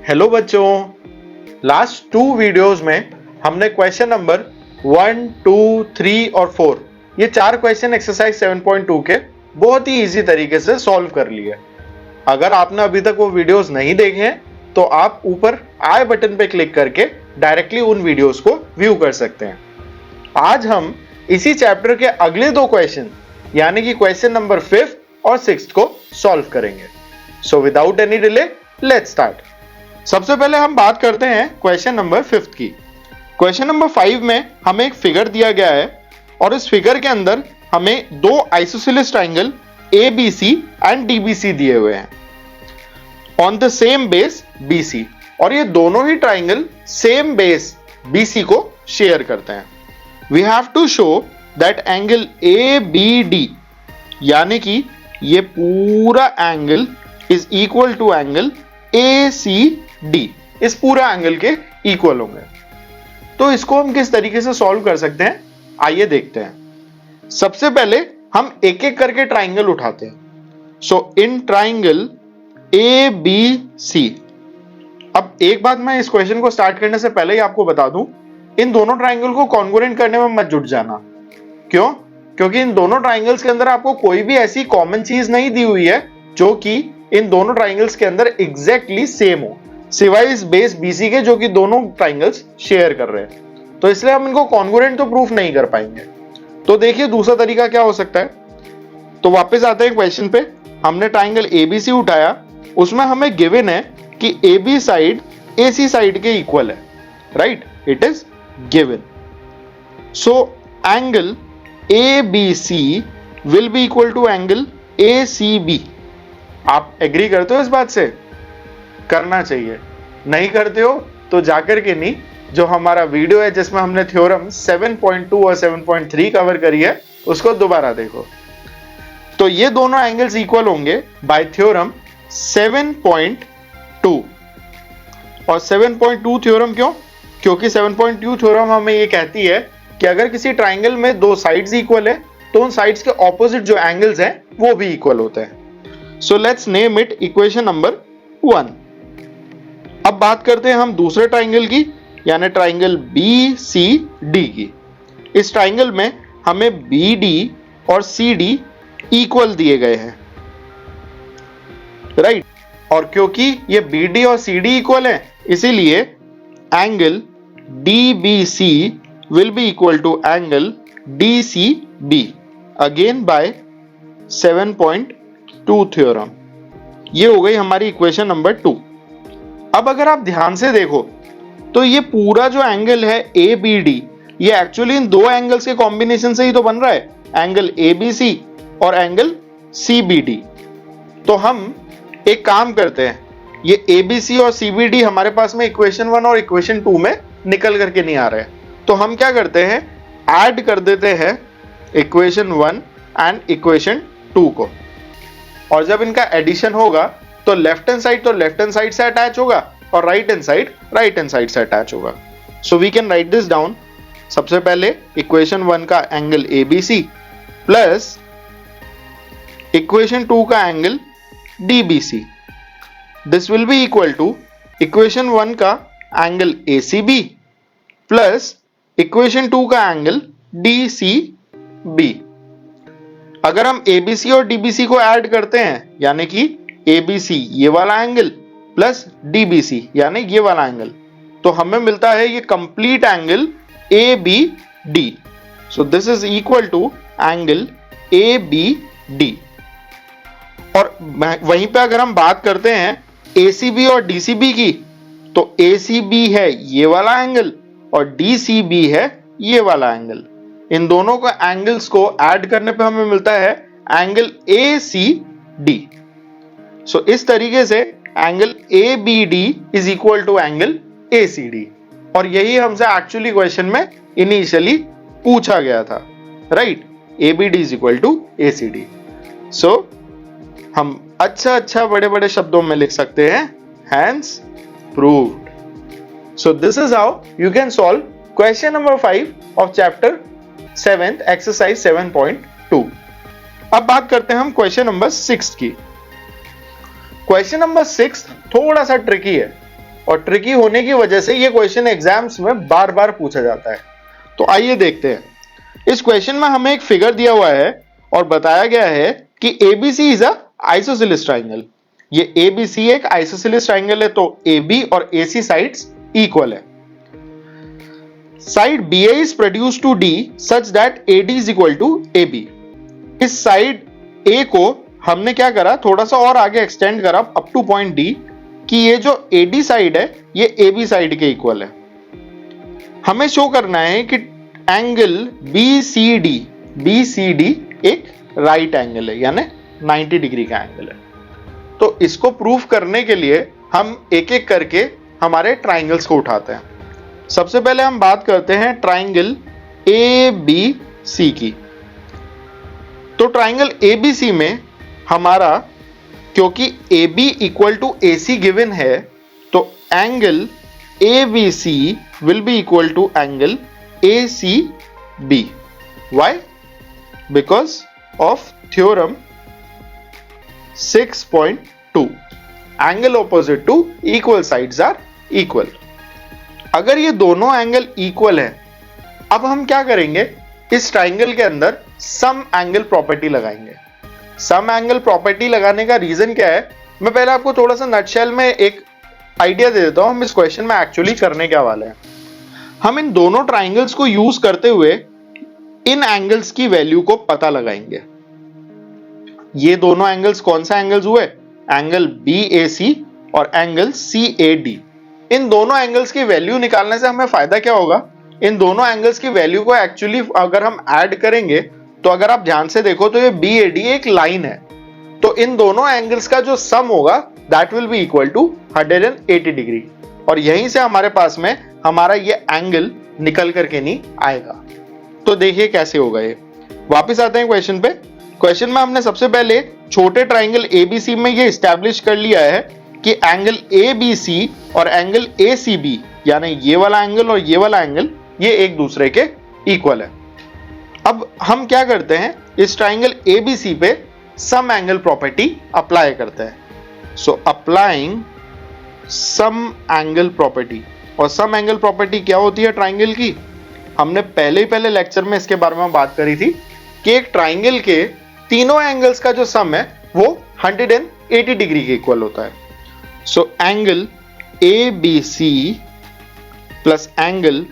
Hello बच्चों, last 2 videos में हमने क्वेश्चन नंबर 1, 2, 3 और 4 ये 4 क्वेश्चन एक्सरसाइज 7.2 के बहुत ही इजी तरीके से सॉल्व कर लिए। अगर आपने अभी तक वो वीडियोस नहीं देखे हैं तो आप ऊपर आई बटन पे क्लिक करके डायरेक्टली उन वीडियोस को व्यू कर सकते हैं। आज हम इसी चैप्टर के अगले 2 क्वेश्चन यानी कि क्वेश्चन नंबर 5th और 6th को सॉल्व करेंगे। So without any delay let's start. सबसे पहले हम बात करते हैं क्वेश्चन नंबर 5th की। क्वेश्चन नंबर 5 में हमें एक फिगर दिया गया है और इस फिगर के अंदर हमें 2 isosceles triangle ABC and DBC दिए हुए हैं on the same base BC, और ये दोनों ही ट्राइंगल सेम बेस BC को शेयर करते हैं। We have to show that angle ABD यानी कि ये पूरा angle is equal to angle ACD, इस पूरा एंगल के इक्वल होंगे। तो इसको हम किस तरीके से सॉल्व कर सकते हैं, आइए देखते हैं। सबसे पहले हम एक एक करके ट्राइंगल उठाते हैं। सो इन ट्राइंगल ABC, अब एक बात मैं इस क्वेश्चन को स्टार्ट करने से पहले ही आपको बता दूं, इन दोनों ट्राइंगल को कॉन्ग्रुएंट करने में मत जुट जाना। क्यों? क्योंकि इन दोनों ट्राइंगल्स के अंदर आपको कोई भी ऐसी कॉमन चीज नहीं दी हुई है जो कि इन दोनों ट्राइंगल्स के अंदर एग्जैक्टली सेम हो, सिवाय इस बेस BC के जो कि दोनों ट्राइंगल्स शेयर कर रहे हैं। तो इसलिए हम इनको कॉन्ग्रुएंट तो प्रूफ नहीं कर पाएंगे। तो देखिए दूसरा तरीका क्या हो सकता है। तो वापस आते हैं क्वेश्चन पे। हमने ट्राइंगल ABC उठाया, उसमें हमें गिवन है कि AB साइड AC साइड के इक्वल है, right? It is given. So angle ABC will be equal to angle ACB। आप एग्री करते हो इस बात से? करना चाहिए। नहीं करते हो तो जाकर के नहीं, जो हमारा वीडियो है जिसमें हमने थ्योरम 7.2 और 7.3 कवर करी है उसको दोबारा देखो। तो ये दोनों एंगल्स इक्वल होंगे बाय थ्योरम 7.2। और 7.2 थ्योरम क्यों? क्योंकि 7.2 थ्योरम हमें ये कहती है कि अगर किसी ट्राइंगल में 2 साइड्स इक्वल है तो उन साइड्स के ऑपोजिट जो एंगल्स हैं वो भी इक्वल होते हैं। So let's name it equation number 1। अब बात करते हैं हम दूसरे ट्राइंगल की, यानी ट्राइंगल BCD की। इस ट्राइंगल में हमें BD और CD इक्वल दिए गए हैं, राइट? और क्योंकि ये BD और CD इक्वल है इसीलिए angle DBC will be equal to angle DCB again by 7.2 theorem. ये हो गई हमारी इक्वेशन नंबर 2। अब अगर आप ध्यान से देखो तो ये पूरा जो एंगल है ABD, ये एक्चुअली इन 2 एंगल्स के कॉम्बिनेशन से ही तो बन रहा है, एंगल ABC और एंगल CBD। तो हम एक काम करते हैं, ये ABC और CBD हमारे पास में इक्वेशन 1 और इक्वेशन 2 में निकल करके नहीं आ रहे हैं, तो हम क्या करते हैं, ऐड कर देते हैं इक्वेशन 1 एंड इक्वेशन 2 को। और जब इनका एडिशन होगा तो लेफ्ट हैंड साइड तो लेफ्ट हैंड साइड से अटैच होगा और राइट हैंड साइड से अटैच होगा। So we can write this down. सबसे पहले इक्वेशन 1 का एंगल ABC प्लस इक्वेशन 2 का angle DBC, this will be equal to equation 1 का एंगल ACB प्लस इक्वेशन 2 का एंगल DCB। अगर हम ABC और DBC को ऐड करते हैं यानी कि ABC ये वाला एंगल प्लस DBC यानी ये वाला एंगल, तो हमें मिलता है ये complete angle ABD। So this is equal to angle ABD। और वहीं पे अगर हम बात करते हैं ACB और DCB की, तो ACB है ये वाला एंगल और DCB है ये वाला एंगल। इन दोनों को एंगल्स को ऐड करने पे हमें मिलता है एंगल ACD। सो इस तरीके से angle ABD is equal to angle ACD, और यही हमसे एक्चुअली क्वेश्चन में इनिशियली पूछा गया था, right? ABD is equal to ACD। So हम अच्छा बड़े बड़े शब्दों में लिख सकते हैं, hence proved. So this is how you can solve question number 5 of chapter 7th exercise 7.2। अब बात करते हैं हम क्वेश्चन नंबर 6 की। क्वेश्चन नंबर 6 थोड़ा सा ट्रिकी है, और ट्रिकी होने की वजह से ये क्वेश्चन एग्जाम्स में बार बार पूछा जाता है। तो आइए देखते हैं। इस क्वेश्चन में हमें एक फिगर दिया हुआ है और बताया गया है कि ABC is a isosceles triangle. ये ABC एक आइसोसेलेस ट्राइंगल है, तो AB और AC साइड्स इक्वल है। Side BA is produced to D such that AD is equal to AB। इस साइड A को हमने क्या करा, थोड़ा सा और आगे एक्सटेंड करा अप टू पॉइंट D कि ये जो AD साइड है ये AB साइड के इक्वल है। हमें शो करना है कि एंगल BCD एक राइट एंगल है, यानी 90 डिग्री का एंगल है। तो इसको प्रूफ करने के लिए हम एक एक करके हमारे ट्राइंगल्स को उठाते हैं। सबसे पहले हम बात करते हैं ट्राइंगल ABC की। तो ट्राइंगल ABC में हमारा, क्योंकि AB equal to AC given है, तो angle ABC will be equal to angle ACB। Why? Because of theorem 6.2, angle opposite to equal sides are equal. अगर ये दोनों एंगल इक्वल है, अब हम क्या करेंगे, इस ट्राइंगल के अंदर सम एंगल प्रॉपर्टी लगाएंगे। सम एंगल प्रॉपर्टी लगाने का रीजन क्या है, मैं पहले आपको थोड़ा सा नटशेल में एक आइडिया दे देता हूं हम इस क्वेश्चन में एक्चुअली करने क्या वाले हैं। हम इन दोनों ट्राइंगल्स को यूज करते हुए इन एंगल्स की वैल्यू को पता लगाएंगे। ये दोनों एंगल्स कौन सा एंगल्स हुए, एंगल BAC और एंगल CAD। इन दोनों एंगल्स की वैल्यू निकालने से हमें फायदा क्या होगा, इन दोनों एंगल्स की वैल्यू को एक्चुअली अगर हम ऐड करेंगे तो अगर आप ध्यान से देखो तो ये BAD एक लाइन है, तो इन दोनों एंगल्स का जो सम होगा that will be equal to 180 degree. और यहीं से हमारे पास में हमारा ये एंगल निकल करके नहीं आएगा। तो देखिए कैसे होगा ये। वापस आते हैं क्वेश्चन पे। क्वेश्चन में हमने सबसे पहले छोटे ट्राइंगल ABC में ये एस्टैब्लिश कर लिया है कि एंगल ABC और एंगल ACB, यानी ये वाला एंगल और ये वाला एंगल, ये एक दूसरे के इक्वल है। अब हम क्या करते हैं, इस ट्राइंगल ABC पे सम एंगल प्रॉपर्टी अप्लाई करते हैं। So applying sum angle property. और सम एंगल प्रॉपर्टी क्या होती है ट्राइंगल की, हमने पहले लेक्चर में इसके बारे में बात करी थी कि एक ट्राइंगल के तीनों एंगल्स का जो सम है वो 180 डिग्री के इक्वल होता है। सो angle ABC plus angle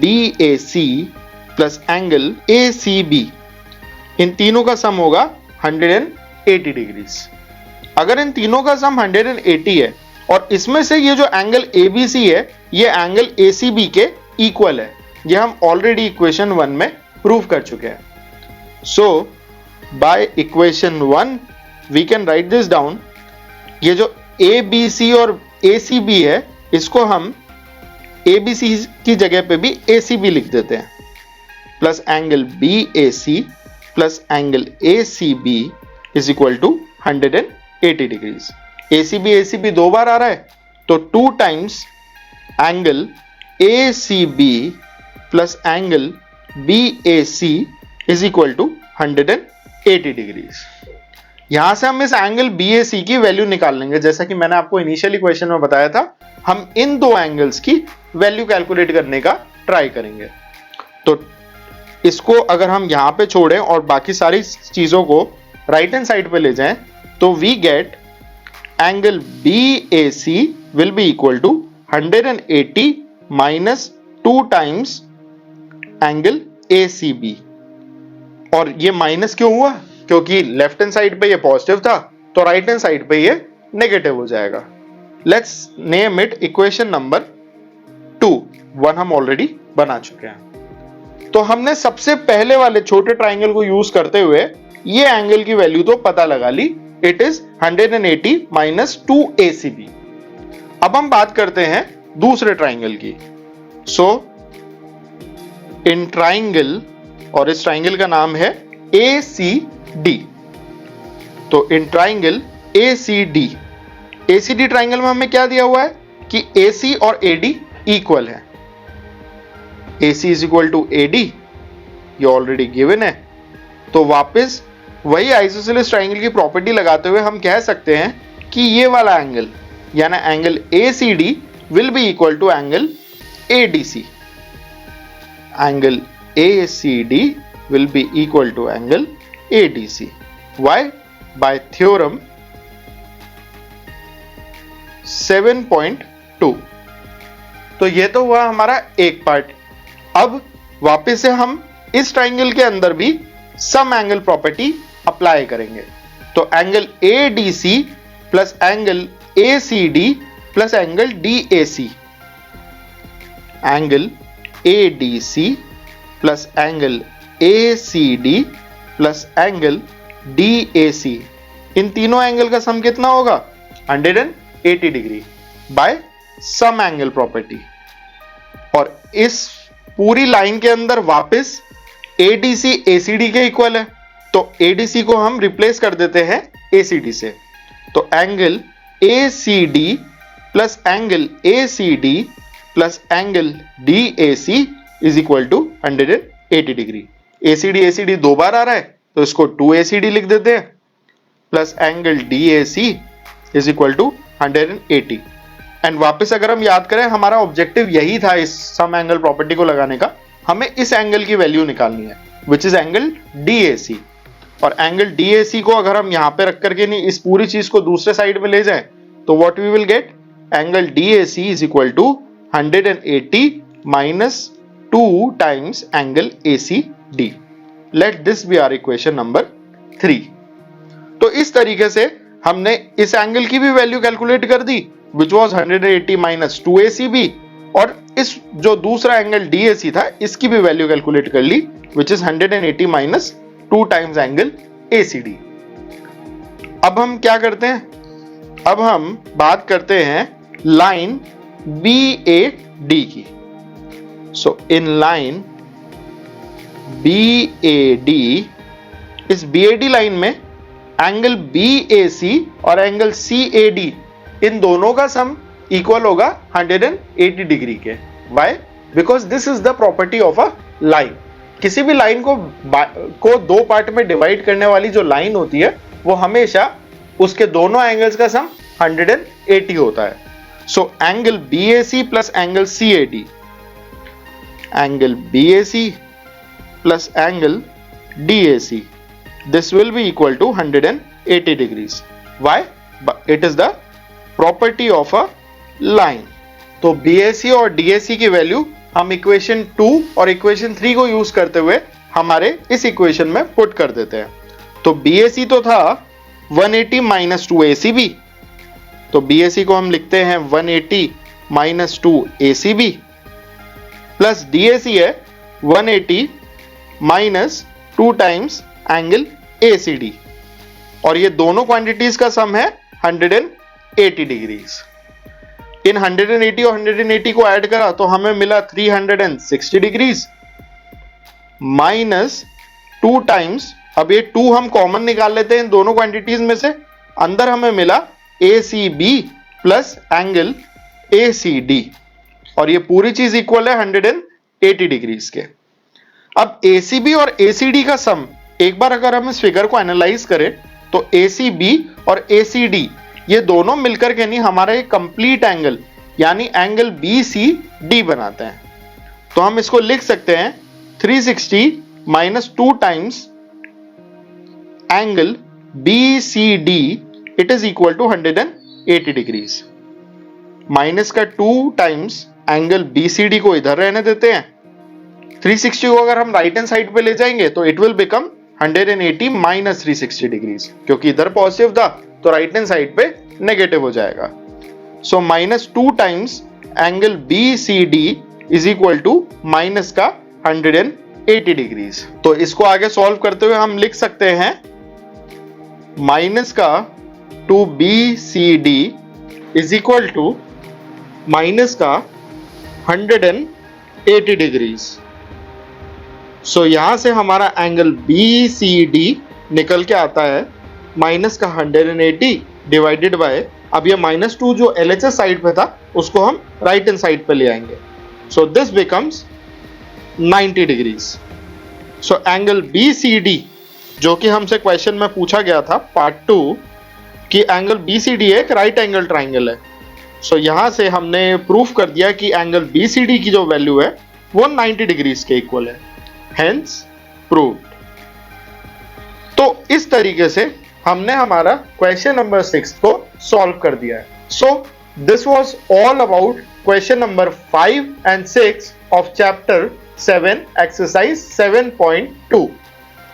BAC plus angle ACB, इन तीनों का सम होगा 180 डिग्रीज। अगर इन तीनों का सम 180 है और इसमें से ये जो एंगल ABC है ये एंगल ACB के इक्वल है, ये हम ऑलरेडी इक्वेशन 1 में प्रूव कर चुके हैं। So by equation 1 we can write this down. ये जो ABC और ACB है इसको हम ABC की जगह पे भी ACB लिख देते हैं, plus angle BAC plus angle ACB is equal to 180 degrees. ACB दो बार आ रहा है तो 2 times angle ACB plus angle BAC is equal to 180 degrees. यहां से हम इस एंगल BAC की वैल्यू निकाल लेंगे। जैसा कि मैंने आपको इनिशियली क्वेश्चन में बताया था, हम इन दो एंगल्स की वैल्यू कैलकुलेट करने का ट्राई करेंगे। तो इसको अगर हम यहां पे छोड़ें और बाकी सारी चीजों को राइट हैंड साइड पे ले जाएं तो we get angle BAC will be equal to 180 minus 2 times angle ACB। और ये माइनस क्यों हुआ, क्योंकि लेफ्ट हैंड साइड पे ये पॉजिटिव था तो राइट हैंड साइड पे ये नेगेटिव हो जाएगा। Let's name it equation number 2। 1 हम ऑलरेडी बना चुके हैं। तो हमने सबसे पहले वाले छोटे ट्राइंगल को यूज करते हुए ये एंगल की वैल्यू तो पता लगा ली, इट इज 180 माइनस 2 ACB। अब हम बात करते हैं दूसरे ट्राइंगल की। सो इन ट्राइंगल, और इस ट्राइंगल का नाम है ACD। तो इन ट्राइंगल ACD ट्राइंगल में हमें क्या दिया हुआ है कि AC और AD इक्वल है। AC is equal to AD, ये ऑलरेडी गिवन है। तो वापस वही आइसोसेलेस ट्राइंगल की प्रॉपर्टी लगाते हुए हम कह सकते हैं कि ये वाला एंगल यानी angle ACD will be equal to angle ADC. Angle ACD will be equal to angle ADC. Why? By theorem 7.2. तो ये तो हुआ हमारा एक पार्ट. अब वापस से हम इस ट्राइंगल के अंदर भी सम एंगल प्रॉपर्टी अप्लाई करेंगे. तो angle ADC plus angle ACD plus angle DAC, angle ADC plus angle ACD plus angle DAC, इन तीनों एंगल का सम कितना होगा? 180 degree by sum angle property. और इस पूरी लाइन के अंदर वापस ADC ACD के इक्वल है, तो ADC को हम रिप्लेस कर देते हैं ACD से. तो angle ACD plus angle ACD plus angle DAC is equal to 180 degree. ACD दो बार आ रहा है तो इसको 2ACD लिख देते हैं, plus angle DAC is equal to 180. And वापस अगर हम याद करें, हमारा ऑब्जेक्टिव यही था इस सम एंगल प्रॉपर्टी को लगाने का. हमें इस एंगल की वैल्यू निकालनी है विच इज एंगल DAC. और एंगल DAC को अगर हम यहां पे रख करके नहीं इस पूरी चीज को दूसरे साइड में ले जाएं तो what we will get? Angle DAC is equal to 180 minus 2 times angle ACD. Let this be our equation number 3. तो इस तरीके से हमने इस एंगल की भी वैल्यू कैलकुलेट कर दी विच वॉज 180 माइनस 2ACB, और इस जो दूसरा एंगल DAC था इसकी भी वैल्यू कैलकुलेट कर ली which is 180 minus 2 times angle ACD. अब हम क्या करते हैं? अब हम बात करते हैं लाइन BAD की. सो इन लाइन BAD, इस BAD लाइन में एंगल BAC और एंगल CAD इन दोनों का सम इक्वल होगा 180 डिग्री के. Why? Because this is the property of a line. किसी भी लाइन को दो पार्ट में डिवाइड करने वाली जो लाइन होती है वो हमेशा उसके दोनों एंगल्स का सम 180 होता है. So angle BAC plus angle CAD, angle BAC plus angle DAC, this will be equal to 180 degrees. Why? But it is the property of a line. तो BAC और DAC की वैल्यू हम इक्वेशन 2 और equation 3 को use करते हुए हमारे इस इक्वेशन में पुट कर देते हैं. तो BAC तो था 180 माइनस 2ACB, तो BAC को हम लिखते हैं 180 माइनस 2ACB, प्लस DAC है 180 माइनस 2 टाइम्स एंगल ACD, और ये दोनों क्वांटिटीज का सम है 180 डिग्रीज. इन 180 और 180 को ऐड करा तो हमें मिला 360 डिग्रीज माइनस 2 टाइम्स, अब ये 2 हम कॉमन निकाल लेते हैं इन दोनों क्वांटिटीज में से, अंदर हमें मिला ACB प्लस एंगल ACD, और ये पूरी चीज इक्वल है 180 डिग्रीज के. अब ACB और ACD का सम एक बार अगर हम इस फिगर को एनालाइज करें तो ACB और ACD ये दोनों मिलकर के नहीं हमारा एक कंप्लीट एंगल यानी एंगल BCD बनाते हैं. तो हम इसको लिख सकते हैं 360 minus 2 times angle BCD it is equal to 180 degrees. Minus का 2 टाइम्स एंगल BCD को इधर रहने देते हैं. 360 को अगर हम राइट हैंड साइड पे ले जाएंगे तो इट विल बिकम 180 माइनस 360 डिग्रीज, क्योंकि इधर पॉजिटिव था तो राइट हैंड साइड पे नेगेटिव हो जाएगा. So minus 2 times angle BCD is equal to minus का 180 डिग्रीज. तो इसको आगे सॉल्व करते हुए हम लिख सकते हैं माइनस का 2BCD is equal to minus का 180 डिग्रीज. सो यहां से हमारा एंगल BCD निकल के आता है माइनस का 180 डिवाइडेड बाय, अब ये माइनस 2 जो LHS साइड पे था उसको हम राइट हैंड साइड पे ले आएंगे. So this becomes 90 degrees. So angle BCD जो कि हमसे क्वेश्चन में पूछा गया था पार्ट 2 कि एंगल BCD एक राइट एंगल ट्राइंगल है, सो यहां से हमने प्रूफ कर दिया कि एंगल BCD की जो वैल्यू है वो 90 डिग्रीज के इक्वल है, हेंस प्रूव्ड। तो इस तरीके से हमने हमारा क्वेश्चन नंबर 6 को सॉल्व कर दिया है। So this was all about question number 5 and 6 of chapter 7 exercise 7.2।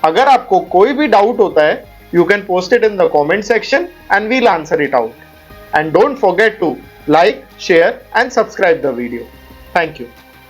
अगर आपको कोई भी डाउट होता है, you can post it in the comment section and we'll answer it out. And don't forget to like, share and subscribe the video. Thank you.